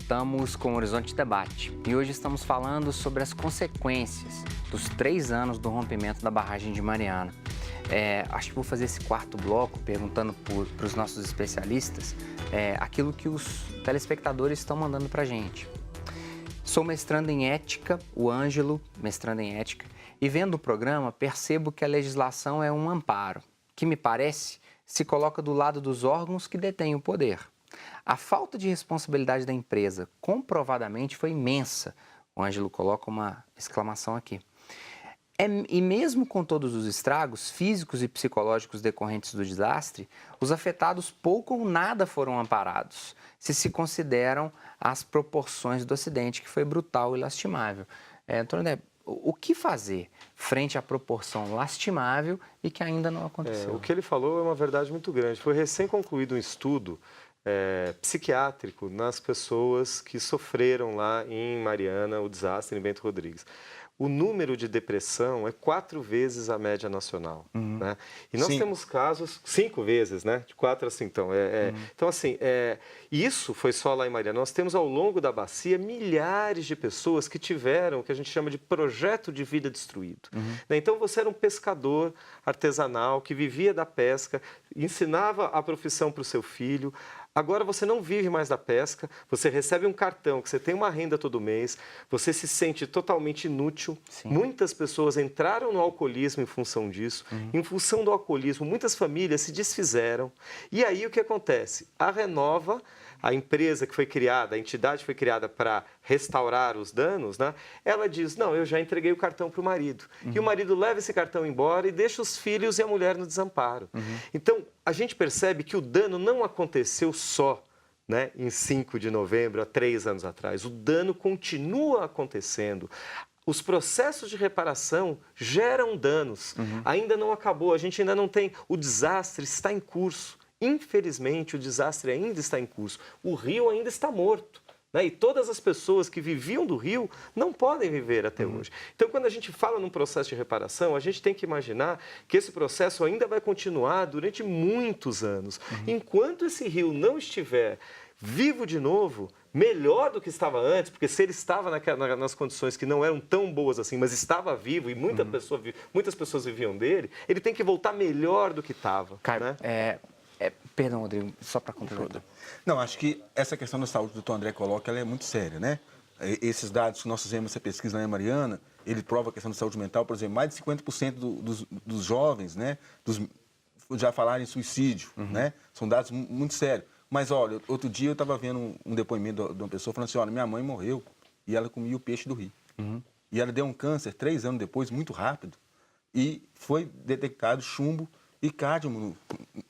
voltamos com o Horizonte de Debate e hoje estamos falando sobre as consequências dos 3 anos do rompimento da barragem de Mariana. Acho que vou fazer esse quarto bloco perguntando para os nossos especialistas aquilo que os telespectadores estão mandando para a gente. Sou mestrando em ética, o Ângelo, mestrando em ética, e vendo o programa percebo que a legislação é um amparo, que me parece se coloca do lado dos órgãos que detêm o poder. A falta de responsabilidade da empresa comprovadamente foi imensa. O Ângelo coloca uma exclamação aqui. E mesmo com todos os estragos físicos e psicológicos decorrentes do desastre, os afetados pouco ou nada foram amparados, se consideram as proporções do acidente, que foi brutal e lastimável. Antônio, o que fazer frente à proporção lastimável e que ainda não aconteceu? O que ele falou é uma verdade muito grande. Foi recém-concluído um estudo psiquiátrico nas pessoas que sofreram lá em Mariana o desastre em Bento Rodrigues. O número de depressão é 4 vezes a média nacional. Né? E nós temos casos, 5 vezes, né? De 4 a 5. Então, assim, isso foi só lá em Mariana. Nós temos ao longo da bacia milhares de pessoas que tiveram o que a gente chama de projeto de vida destruído. Né? Então, você era um pescador artesanal que vivia da pesca, ensinava a profissão para o seu filho. Agora você não vive mais da pesca, você recebe um cartão, que você tem uma renda todo mês, você se sente totalmente inútil. Sim. Muitas pessoas entraram no alcoolismo em função disso. Em função do alcoolismo, muitas famílias se desfizeram. E aí o que acontece? A Renova, a empresa que foi criada, a entidade que foi criada para restaurar os danos, né? Ela diz, não, eu já entreguei o cartão para o marido. E o marido leva esse cartão embora e deixa os filhos e a mulher no desamparo. Então, a gente percebe que o dano não aconteceu só, né, em 5 de novembro, há 3 anos atrás. O dano continua acontecendo. Os processos de reparação geram danos. Ainda não acabou, a gente ainda não tem... O desastre está em curso. Infelizmente, o desastre ainda está em curso. O rio ainda está morto. Né? E todas as pessoas que viviam do rio não podem viver até hoje. Então, quando a gente fala num processo de reparação, a gente tem que imaginar que esse processo ainda vai continuar durante muitos anos. Enquanto esse rio não estiver vivo de novo, melhor do que estava antes, porque se ele estava nas condições que não eram tão boas assim, mas estava vivo e muitas pessoas viviam dele, ele tem que voltar melhor do que estava. Caio, né? Perdão, Rodrigo, só para completar. Não, acho que essa questão da saúde que o doutor André coloca, ela é muito séria, né? Esses dados que nós fizemos, essa pesquisa lá em Mariana, ele prova a questão da saúde mental, por exemplo, mais de 50% dos jovens, né, já falaram em suicídio, né? São dados muito sérios. Mas, olha, outro dia eu estava vendo um depoimento de uma pessoa falando assim, olha, minha mãe morreu e ela comia o peixe do rio. E ela deu um câncer 3 anos depois, muito rápido, e foi detectado chumbo e cádmio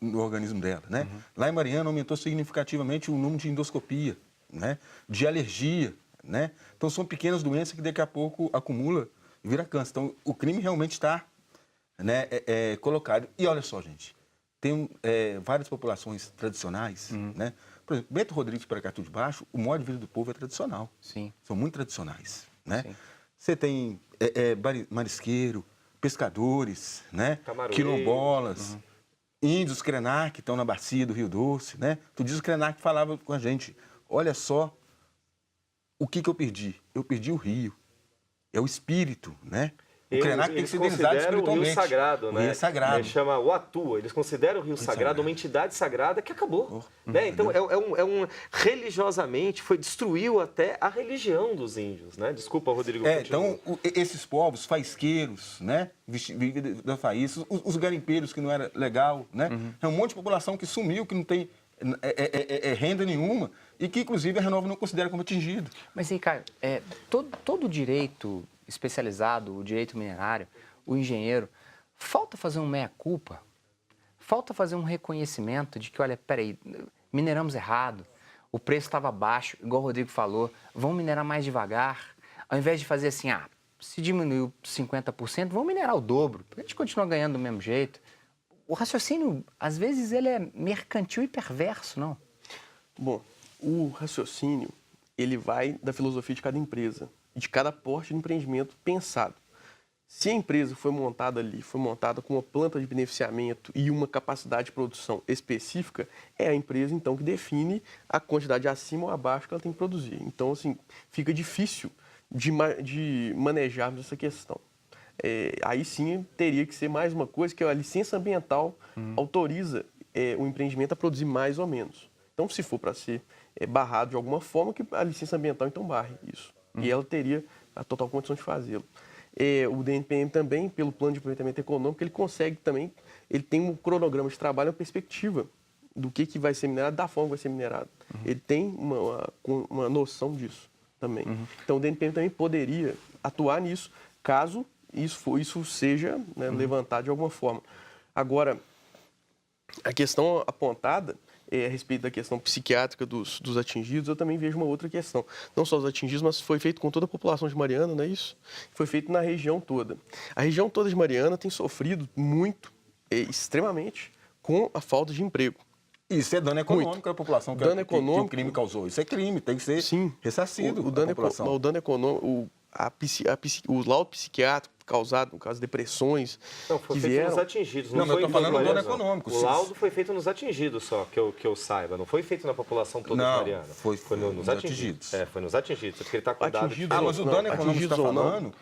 no organismo dela, né? Lá em Mariana aumentou significativamente o número de endoscopia, né? De alergia, né? Então são pequenas doenças que daqui a pouco acumula e vira câncer. Então o crime realmente está, né, colocado. E olha só, gente, tem várias populações tradicionais, né? Por exemplo, Bento Rodrigues para Catu de Baixo, o modo de vida do povo é tradicional. Sim. São muito tradicionais, né? Sim. Você tem marisqueiro, pescadores, né? Quilombolas, índios Krenak que estão na bacia do Rio Doce, né? Tu diz o Krenak falava com a gente, olha só o que eu perdi. Eu perdi o rio, é o espírito, né? O Krenak tem que ser indenizado espiritualmente. O rio sagrado, né? O rio é sagrado. Ele chama Uatua. Eles consideram o rio sagrado uma entidade sagrada que acabou. Né? Então, religiosamente, destruiu até a religião dos índios, né? Desculpa, Rodrigo. Então, esses povos faisqueiros, né? Vivem da faísca, os garimpeiros, que não era legal, né? É um monte de população que sumiu, que não tem renda nenhuma e que, inclusive, a Renova não considera como atingido. Mas, aí, Caio, todo direito especializado, o direito minerário, o engenheiro, falta fazer um meia-culpa, falta fazer um reconhecimento de que, olha, peraí, mineramos errado, o preço estava baixo, igual o Rodrigo falou, vamos minerar mais devagar, ao invés de fazer assim, se diminuiu 50%, vamos minerar o dobro, porque a gente continua ganhando do mesmo jeito. O raciocínio, às vezes, ele é mercantil e perverso, não? Bom, o raciocínio, ele vai da filosofia de cada empresa, de cada porte de empreendimento pensado. Se a empresa foi montada ali, foi montada com uma planta de beneficiamento e uma capacidade de produção específica, é a empresa, então, que define a quantidade acima ou abaixo que ela tem que produzir. Então, assim, fica difícil de manejarmos essa questão. Aí sim teria que ser mais uma coisa que a licença ambiental autoriza o empreendimento a produzir mais ou menos. Então, se for para ser barrado de alguma forma, que a licença ambiental então barre isso. E ela teria a total condição de fazê-lo. O DNPM também, pelo plano de aproveitamento econômico, ele consegue também, ele tem um cronograma de trabalho, uma perspectiva do que vai ser minerado, da forma que vai ser minerado. Ele tem uma noção disso também. Então, o DNPM também poderia atuar nisso, caso isso seja, né, levantado de alguma forma. Agora, a questão apontada a respeito da questão psiquiátrica dos atingidos, eu também vejo uma outra questão. Não só os atingidos, mas foi feito com toda a população de Mariana, não é isso? Foi feito na região toda. A região toda de Mariana tem sofrido muito, extremamente, com a falta de emprego. Isso é dano econômico à população que o crime causou. Isso é crime, tem que ser ressarcido o dano econômico, o laudo psiquiátrico causado, no caso, depressões não, foi que feito vieram... nos atingidos. Não, mas eu estou falando do dano econômico. O laudo foi feito nos atingidos só, que eu saiba. Não foi feito na população toda de Mariana. Foi nos atingidos. Foi nos atingidos, porque ele está com dados... Mas o dano econômico que você está falando...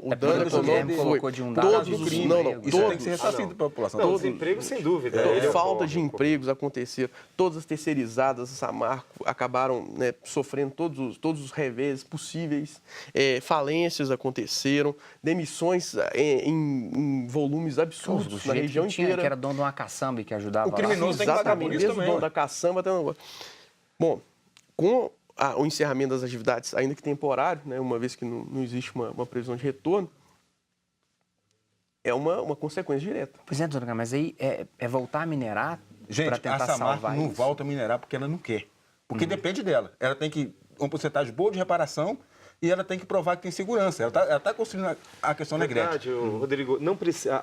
O dano econômico colocou de um dado todos os... Isso tem que ser ressarcido para a população. Não, os empregos, sem dúvida. Falta de empregos aconteceram. Todas as terceirizadas da Samarco acabaram, né, sofrendo todos os revés possíveis. Falências aconteceram. Demissões em volumes absurdos na região inteira. Que era dono de uma caçamba e que ajudava. O criminoso tem que pagar por isso também. Dono da caçamba. Bom, com o encerramento das atividades, ainda que temporário, né, uma vez que não existe uma previsão de retorno, é uma consequência direta. Pois é, doutor, mas aí é voltar a minerar para tentar a Samarco salvar não isso? volta a minerar porque ela não quer. Porque depende dela. Ela tem que uma porcentagem boa de reparação e ela tem que provar que tem segurança. Ela está construindo a questão da Verdade, Rodrigo, não precisa.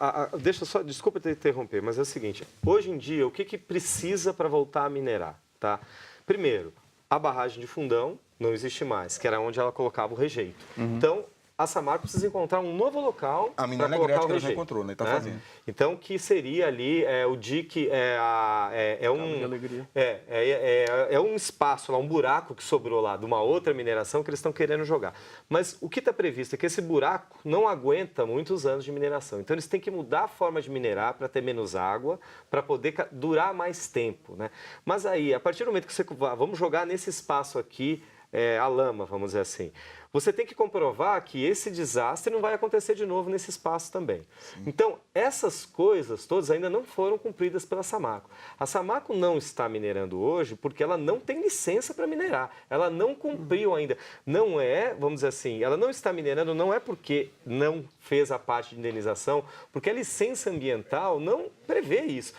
Desculpa te interromper, mas é o seguinte: hoje em dia, o que precisa para voltar a minerar? Tá? Primeiro, a barragem de Fundão não existe mais, que era onde ela colocava o rejeito. Então, a Samarco precisa encontrar um novo local para colocar o rejeito. A mina já encontrou, né? Está fazendo. Então, que seria ali o DIC, um espaço lá, um buraco que sobrou lá de uma outra mineração que eles estão querendo jogar. Mas o que está previsto é que esse buraco não aguenta muitos anos de mineração. Então, eles têm que mudar a forma de minerar para ter menos água, para poder durar mais tempo, né? Mas aí, a partir do momento que vamos jogar nesse espaço aqui, a lama, vamos dizer assim, você tem que comprovar que esse desastre não vai acontecer de novo nesse espaço também. Sim. Então, essas coisas todas ainda não foram cumpridas pela Samarco. A Samarco não está minerando hoje porque ela não tem licença para minerar. Ela não cumpriu ainda. Não é, vamos dizer assim, ela não está minerando não é porque não fez a parte de indenização, porque a licença ambiental não prevê isso.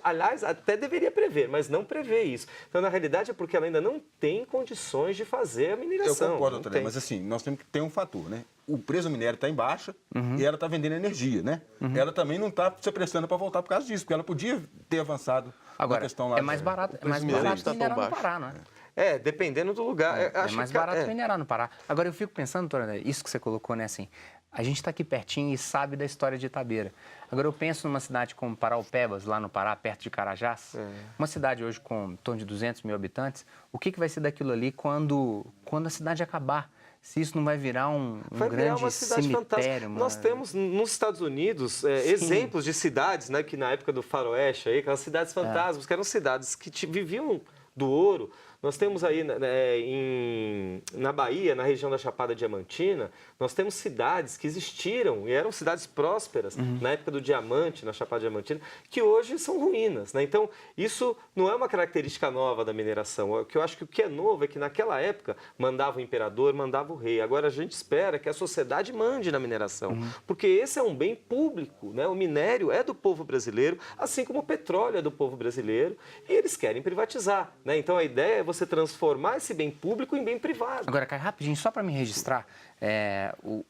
Aliás, até deveria prever, mas não prevê isso. Então, na realidade, é porque ela ainda não tem condições de fazer a mineração. Eu concordo, doutor, mas assim, nós temos que ter um fator, né? O preço do minério está em baixa e ela está vendendo energia, né? Ela também não está se apressando para voltar por causa disso, porque ela podia ter avançado na questão lá. É mais barato minerar no Pará, não é? Dependendo do lugar. É mais barato minerar no Pará. Agora, eu fico pensando, doutora, isso que você colocou, né, assim, a gente está aqui pertinho e sabe da história de Itabeira. Agora, eu penso numa cidade como Paraupebas, lá no Pará, perto de Carajás, uma cidade hoje com em torno de 200 mil habitantes, o que vai ser daquilo ali quando a cidade acabar? Se isso não vai virar um grande cemitério. Nós temos nos Estados Unidos exemplos de cidades, né, que na época do faroeste, aquelas cidades fantasmas, que eram cidades que viviam do ouro. Nós temos aí na Bahia, na região da Chapada Diamantina, nós temos cidades que existiram e eram cidades prósperas na época do diamante, na Chapada Diamantina, que hoje são ruínas, né? Então, isso não é uma característica nova da mineração. O que eu acho que o que é novo é que naquela época mandava o imperador, mandava o rei. Agora a gente espera que a sociedade mande na mineração, porque esse é um bem público, né? O minério é do povo brasileiro, assim como o petróleo é do povo brasileiro, e eles querem privatizar, né? Então, a ideia é você transformar esse bem público em bem privado. Agora, Caio, rapidinho, só para me registrar,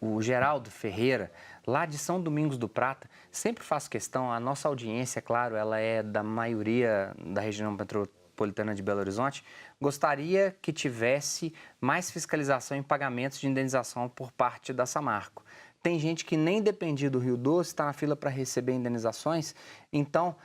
o Geraldo Ferreira, lá de São Domingos do Prata, sempre faço questão, a nossa audiência, claro, ela é da maioria da região metropolitana de Belo Horizonte, gostaria que tivesse mais fiscalização em pagamentos de indenização por parte da Samarco. tem gente que nem dependia do Rio Doce, está na fila para receber indenizações. Então,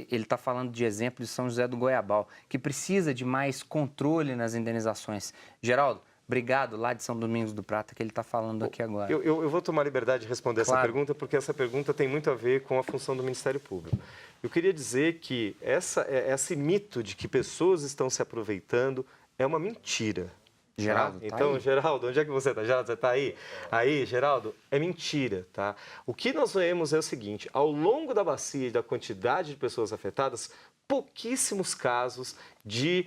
ele está falando de exemplo de São José do Goiabal, que precisa de mais controle nas indenizações. Geraldo, obrigado, lá de São Domingos do Prata, que ele está falando aqui agora. Eu vou tomar liberdade de responder essa pergunta, porque essa pergunta tem muito a ver com a função do Ministério Público. Eu queria dizer que esse mito de que pessoas estão se aproveitando é uma mentira. Geraldo, tá? Então, aí? Geraldo, onde é que você está? Geraldo, você está aí? Aí, Geraldo, é mentira, tá? O que nós vemos é o seguinte, ao longo da bacia e da quantidade de pessoas afetadas, pouquíssimos casos de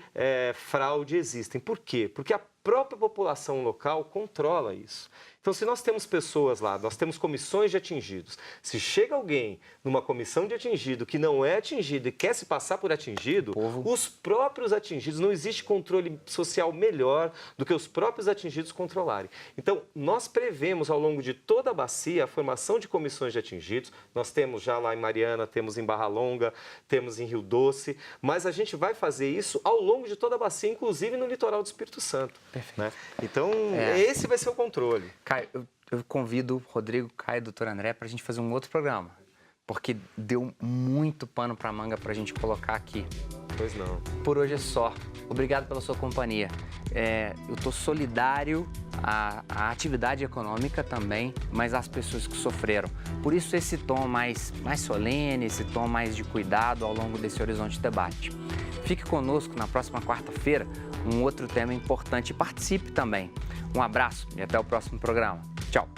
fraude existem. Por quê? Porque a própria população local controla isso. Então, se nós temos pessoas lá, nós temos comissões de atingidos, se chega alguém numa comissão de atingido que não é atingido e quer se passar por atingido, os próprios atingidos, não existe controle social melhor do que os próprios atingidos controlarem. Então, nós prevemos ao longo de toda a bacia a formação de comissões de atingidos, nós temos já lá em Mariana, temos em Barra Longa, temos em Rio Doce, mas a gente vai fazer isso ao longo de toda a bacia, inclusive no litoral do Espírito Santo. Perfeito. Né? Então, esse vai ser o controle. Caio, eu convido o Rodrigo, Caio e o doutor André para a gente fazer um outro programa, porque deu muito pano para manga para a gente colocar aqui. Pois não. Por hoje é só. Obrigado pela sua companhia. Eu estou solidário à atividade econômica também, mas às pessoas que sofreram. Por isso esse tom mais solene, esse tom mais de cuidado ao longo desse Horizonte Debate. Fique conosco na próxima quarta-feira, um outro tema importante. Participe também. Um abraço e até o próximo programa. Tchau.